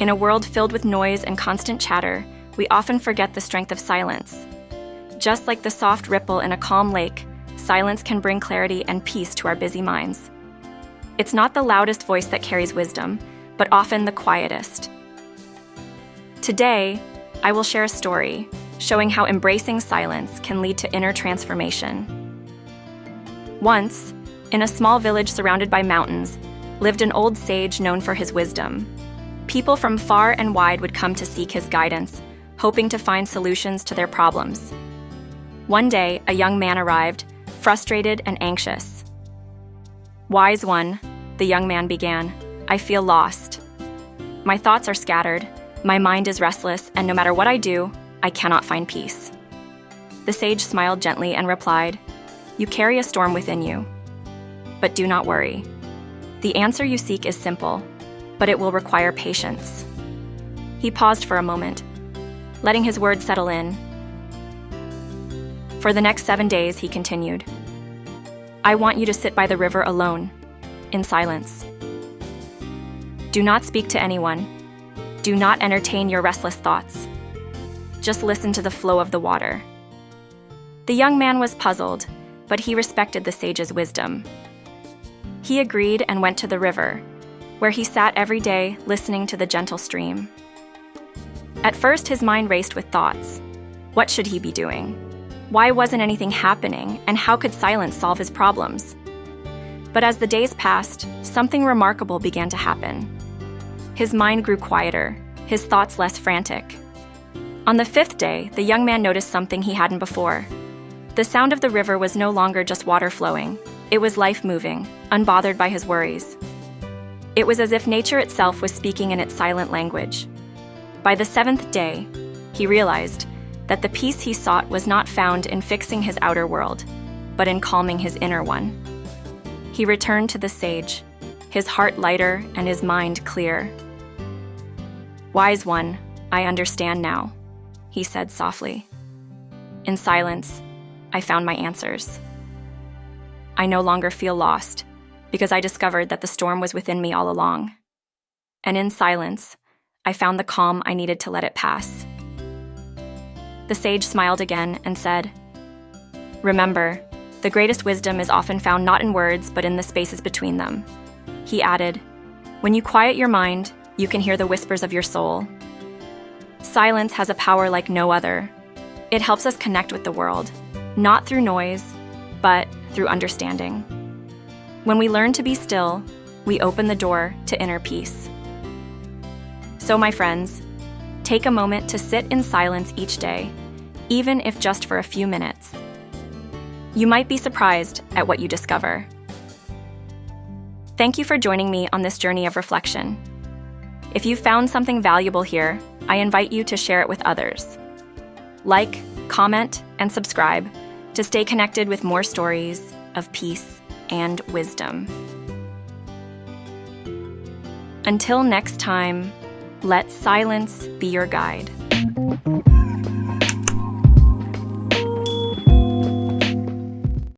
In a world filled with noise and constant chatter, we often forget the strength of silence. Just like the soft ripple in a calm lake, silence can bring clarity and peace to our busy minds. It's not the loudest voice that carries wisdom, but often the quietest. Today, I will share a story showing how embracing silence can lead to inner transformation. Once, in a small village surrounded by mountains, lived an old sage known for his wisdom. People from far and wide would come to seek his guidance, hoping to find solutions to their problems. One day, a young man arrived, frustrated and anxious. "Wise one," the young man began, "I feel lost. My thoughts are scattered, my mind is restless, and no matter what I do, I cannot find peace." The sage smiled gently and replied, "You carry a storm within you. But do not worry. The answer you seek is simple, but it will require patience." He paused for a moment, letting his words settle in. For the next 7 days, he continued, "I want you to sit by the river alone, in silence. Do not speak to anyone. Do not entertain your restless thoughts. Just listen to the flow of the water." The young man was puzzled, but he respected the sage's wisdom. He agreed and went to the river, where he sat every day listening to the gentle stream. At first, his mind raced with thoughts. What should he be doing? Why wasn't anything happening, and how could silence solve his problems? But as the days passed, something remarkable began to happen. His mind grew quieter, his thoughts less frantic. On the 5th day, the young man noticed something he hadn't before. The sound of the river was no longer just water flowing. It was life moving, unbothered by his worries. It was as if nature itself was speaking in its silent language. By the 7th day, he realized that the peace he sought was not found in fixing his outer world, but in calming his inner one. He returned to the sage, his heart lighter and his mind clear. "Wise one, I understand now," he said softly. "In silence, I found my answers. I no longer feel lost, because I discovered that the storm was within me all along. And in silence, I found the calm I needed to let it pass." The sage smiled again and said, "Remember, the greatest wisdom is often found not in words, but in the spaces between them." He added, "When you quiet your mind, you can hear the whispers of your soul." Silence has a power like no other. It helps us connect with the world, not through noise, but through understanding. When we learn to be still, we open the door to inner peace. So, my friends, take a moment to sit in silence each day, even if just for a few minutes. You might be surprised at what you discover. Thank you for joining me on this journey of reflection. If you found something valuable here, I invite you to share it with others. Like, comment, and subscribe to stay connected with more stories of peace and wisdom. Until next time, let silence be your guide.